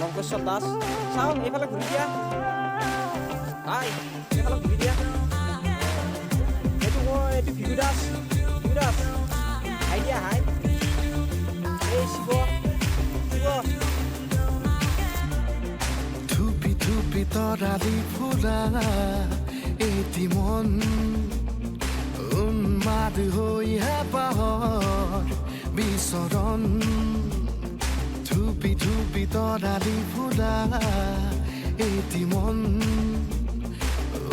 লংকেশ্বৰ দাস চাওঁ এইফালে ঘূৰি দিয়া এইফালে ঘূৰি দিয়া এইটো ভিভু দাস হাই দিয়া হাই এই শিৱ থুপি থুপি তৰালি ফুৰা এটি মন উন্মাদ হৈ হেঁপাহৰ বিচৰণ থুপি থুপি তৰালি ফুৰা এটি মন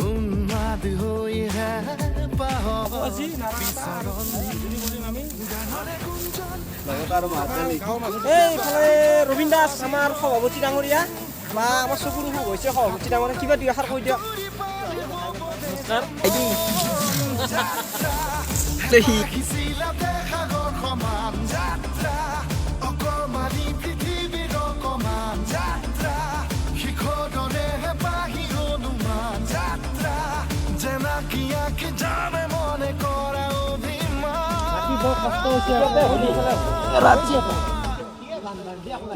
উন্মাদ হৈ হেঁপাহৰ বিচৰণ এইফালে ৰবীন দাস আমাৰ সভাপতি ডাঙৰীয়া বা আমাৰ চকুৰ মুখ হৈছে সভাপতি ডাঙৰীয়া কিবা দুই এষাৰ কৈ দিয়ক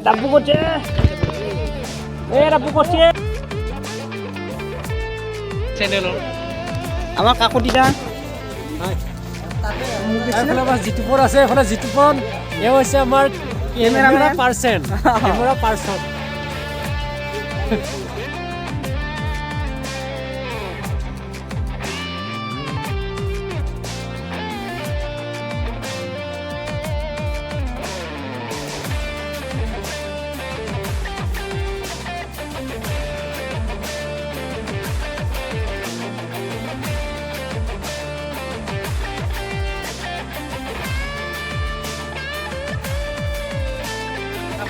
ডাব্বু কৰছে আমাৰ কাকতিটা এফালে আমাৰ জিতুপন আছে এফালে জিতুপন এও হৈছে আমাৰ কেমেৰা পাৰ্চন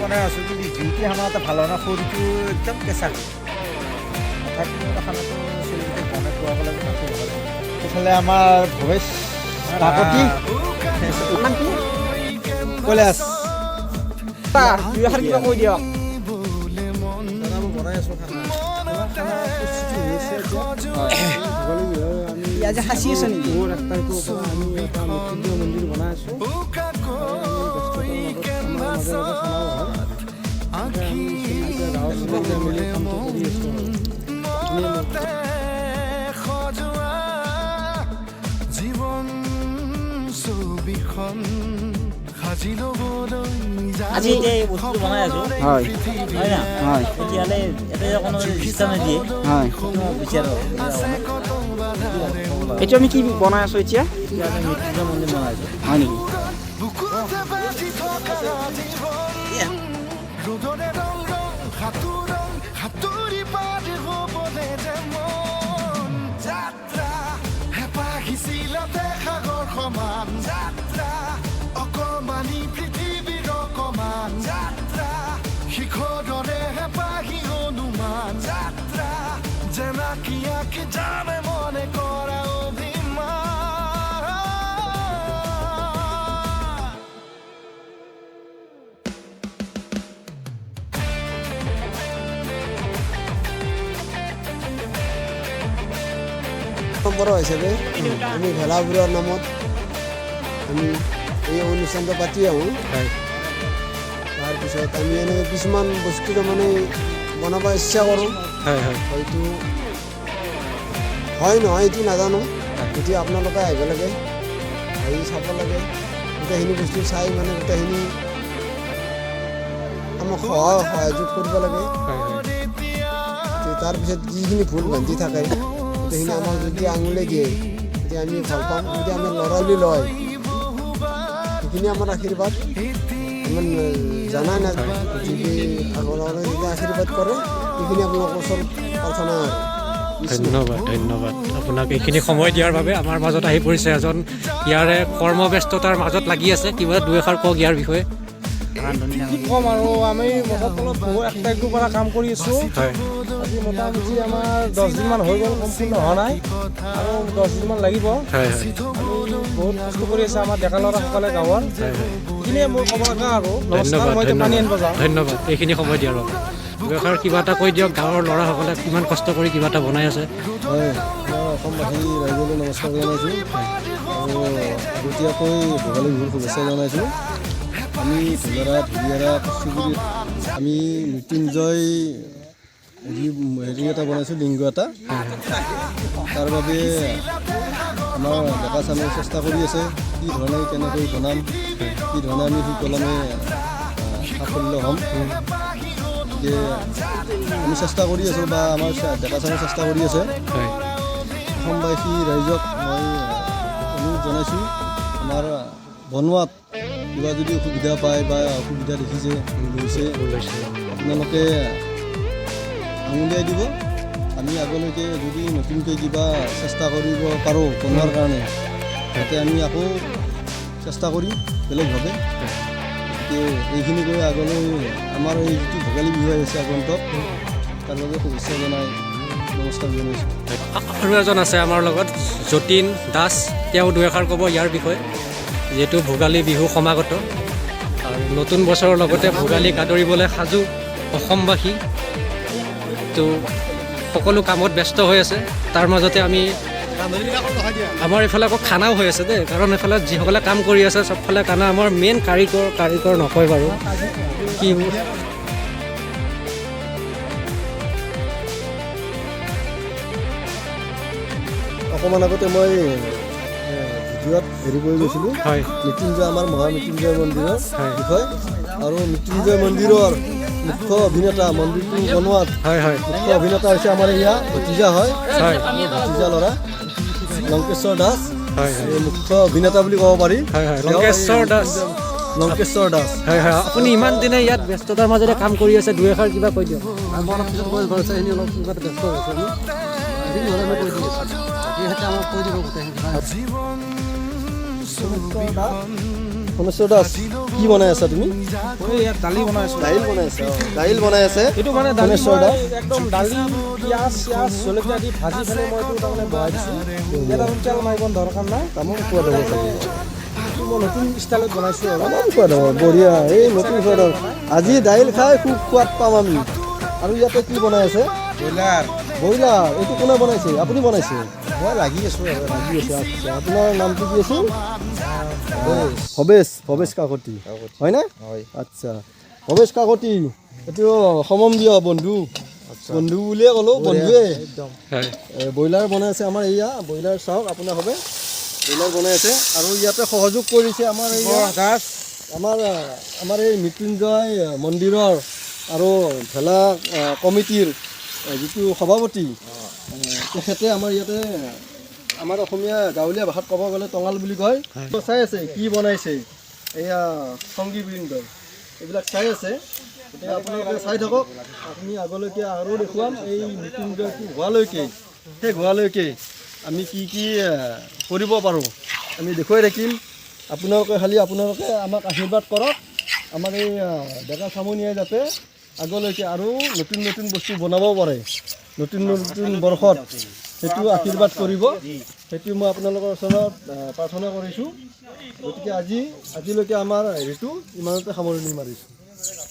বনাই আছোঁ কিন্তু জুইতে আমাৰ এটা ভাল না খৰিটো একদম কেঁচা খানাটো চলিতে বনাই খোৱাব লাগে এইফালে আমাৰ ভৱেশ কাকতি কৈলাশ দুই এষাৰ কিবা কৈ দিয়ক বনাই আছোঁ খানা আজি সাঁচি আছে নেকি মন্দিৰ বনাই আছোঁ জীৱন ছবিখন সাজি ল'বলৈ আজি এতিয়া এই বস্তুটো বনাই আছো হয় হয় না তেতিয়াহ'লে ইয়াতে কোনো চিষ্টেম নিদিয়ে হয় বিচাৰো এইটো আমি কি বনাই আছোঁ এতিয়া এতিয়া আমি মৃত্যুঞ্জয় মন্দিৰ বনাই আছো হয় নেকি বুকুতে বাজি থকা জীৱন ৰ'দৰে ৰং ৰং সাঁতুৰি পাৰ হ'বলৈ যে মন যাত্ৰা হেঁপাহিছিলতে সাগৰ সমান যাত্ৰা অকমানি পৃথিৱীৰ অকমান যাত্ৰা শিখৰৰে হেঁপাহি অনুমান যাত্ৰা জেনাকিয়াকে জানে মনে কৰা অভিমান পৰম্পৰা হিচাপে আমি ভেলাবোৰৰ নামত আমি এই অনুষ্ঠানটো পাতি আহোঁ তাৰপিছত আমি এনেকৈ কিছুমান বস্তু তাৰমানে বনাব ইচ্ছা কৰোঁ হয়তো হয় নহয় এইটো নাজানো গতিকে আপোনালোকে আহিব লাগে আহি চাব লাগে গোটেইখিনি বস্তু চাই মানে গোটেইখিনি আমাক সহযোগ কৰিব লাগে তাৰপিছত যিখিনি ভুল ভ্ৰান্তি থাকে গোটেইখিনি আমাক যদি আঙুলি দিয়ে তেতিয়া আমি ভাল পাম যদি আমাৰ ল'ৰালি লয় সেইখিনি আমাৰ আশীৰ্বাদ ইমান জানাই নাই যদি আগৰ যেতিয়া আশীৰ্বাদ কৰে সেইখিনি আপোনালোকৰ ওচৰত প্ৰাৰ্থনা ধন্যবাদ আপোনাক এইখিনি সময় দিয়াৰ বাবে আমাৰ মাজত আহি পৰিছে এজন ইয়াৰে কৰ্মব্যস্ততাৰ মাজত লাগি আছে কিবা দুই এষাৰ কওক ইয়াৰ বিষয়ে কি ক'ম আৰু আমি মঠাৰ তলত বহুত 1 তাৰিখৰ পৰা কাম কৰি আছোঁ আজি মোটামুটি আমাৰ 10 দিনমান হৈ গ'ল সম্পূৰ্ণ হোৱা নাই আৰু 10 দিনমান লাগিব আমি বহুত কষ্ট কৰি আছোঁ আমাৰ ডেকা ল'ৰাসকলে গাঁৱৰ এইখিনিয়ে মোৰ ক'ব লগা আৰু ধন্যবাদ এইখিনি সময় দিয়াৰ বাবে দুআষাৰ কিবা এটা কৈ দিয়ক, গাঁৱৰ ল'ৰাসকলে কিমান কষ্ট কৰি কিবা এটা বনাই আছে। হয়, মই অসমবাসী ৰাইজলৈ নমস্কাৰ জনাইছোঁ আৰু আগতীয়াকৈ ভোগালী বিহুৰ শুভেচ্ছা জনাইছোঁ। আমি ধুলিয়াৰা কচুগুৰিত আমি মৃত্যুঞ্জয় হেৰি এটা বনাইছোঁ, লিংগ এটা। তাৰ বাবে আমাৰ ডেকা চামে চেষ্টা কৰি আছে কি ধৰণে কেনেকৈ বনাম, কি ধৰণে আমি সুকলমে সাফল্য হ'ম। গতিকে আমি চেষ্টা কৰি আছোঁ বা আমাৰ ডেকা চামে চেষ্টা কৰি আছে। অসমবাসী ৰাইজক মই অনুৰোধ জনাইছোঁ, আমাৰ বনোৱাত কিবা যদি অসুবিধা পায় বা অসুবিধা দেখিছে আপোনালোকে আঙুলিয়াই দিব। আমি আগলৈকে যদি নতুনকৈ কিবা চেষ্টা কৰিব পাৰোঁ বনোৱাৰ কাৰণে, যাতে আমি আকৌ চেষ্টা কৰিম বেলেগভাৱে। গতিকে এইখিনি কৰি আগলৈ আমাৰ এই যিটো ভোগালী বিহু আহিছে আগন্তুক, তাৰ বাবে শুভেচ্ছা জনাই নমস্কাৰ জনাইছোঁ। আৰু এজন আছে আমাৰ লগত, যতীন দাস, তেওঁ দুআষাৰ ক'ব ইয়াৰ বিষয়ে। যিহেতু ভোগালী বিহু সমাগত আৰু নতুন বছৰৰ লগতে ভোগালীক আদৰিবলৈ সাজু অসমবাসী, তো সকলো কামত ব্যস্ত হৈ আছে। তাৰ মাজতে আমি আমাৰ এইফালে আকৌ খানাও হৈ আছে দেই, কাৰণ এইফালে যিসকলে কাম কৰি আছে চবফালে খানা। আমাৰ মেইন কাৰিকৰ নকয় বাৰু কি অকণমান আগতে মই ভিডিঅ'ত হেৰি কৰি গৈছিলোঁ, মৃত্যুঞ্জয় আমাৰ মহামৃত্যুঞ্জয় মন্দিৰৰ বিষয়ে। আৰু মৃত্যুঞ্জয় মন্দিৰৰ মুখ্য অভিনেতা, মন্দিৰটো বনোৱাত মুখ্য অভিনেতা হৈছে আমাৰ এয়া ভতিজা হয়, ভতিজা ল'ৰা লংকেশ্বৰ দাস। মুখ্য অভিনেতা বুলি ক'ব পাৰি লংকেশ্বৰ দাস। হয় হয়, আপুনি ইমান দিনে ইয়াত ব্যস্ততাৰ মাজতে কাম কৰি আছে, দুআষাৰ কিবা কৈ দিয়ক। সোমেশ্বৰ দাস, কি বনাই আছা তুমি? ইয়াত দালি বনাই আছোঁ। দাইল বনাই আছে এইটো মানে দালি একদম দালি, পিঁয়াজ চিয়াজ জলকীয়া দি ভাজি পেলাই মই এইটো তাৰমানে বহাই দিছোঁ। ইয়াত আৰু তেল মাৰিব দৰকাৰ নাই। তামোল সোৱাদ হ'ব চাগে। এইটো মই নতুন ষ্টাইলত বনাইছোঁ আৰু সোৱাদ হ'ব, বঢ়িয়া। এই নতুন সোৱাদ হ'ব। আজি দাইল খাই খুব সোৱাদ পাম আমি। আৰু ইয়াতে কি বনাই আছে? ব্ৰইলাৰ। এইটো কোনে বনাইছে? আপুনি বনাইছে? মই লাগি আছোঁ। আচ্ছা, আপোনাৰ নামটো কি আছিল? ভৱেশ কাকতি হয়নে? আচ্ছা, ভৱেশ কাকতি, এইটো সমম্বীয় বন্ধু বুলিয়ে ক'লোঁ, বন্ধুৱে। ব্ৰইলাৰ বনাই আছে আমাৰ এয়া, ব্ৰইলাৰ চাওক আপোনাৰ হবে, ব্ৰইলাৰ বনাই আছে। আৰু ইয়াতে সহযোগ কৰিছে আমাৰ আমাৰ এই মৃত্যুঞ্জয় মন্দিৰৰ আৰু ভেলা কমিটিৰ যিটো সভাপতি, তেখেতে আমাৰ ইয়াতে আমাৰ অসমীয়া গাঁৱলীয়া ভাষাত ক'ব গ'লে টঙাল বুলি কয়। চাই আছে কি বনাইছে এয়া সংগীবৃন্দ, এইবিলাক চাই আছে। এতিয়া আপোনালোকে চাই থাকক, আমি আগলৈকে আৰু দেখুৱাম এই মৃত্যুঞ্জয়টো হোৱালৈকে, সেই হোৱালৈকে আমি কি কি কৰিব পাৰোঁ আমি দেখুৱাই থাকিম। আপোনালোকে আমাক আশীৰ্বাদ কৰক, আমাৰ এই ডেকা চামনীয়াই যাতে আগলৈকে আৰু নতুন বস্তু বনাব পাৰে নতুন বৰ্ষত, সেইটো আশীৰ্বাদ কৰিব, সেইটো মই আপোনালোকৰ ওচৰত প্ৰাৰ্থনা কৰিছোঁ। গতিকে আজিলৈকে আমাৰ হেৰিটো ইমানতে সামৰণি মাৰিছোঁ।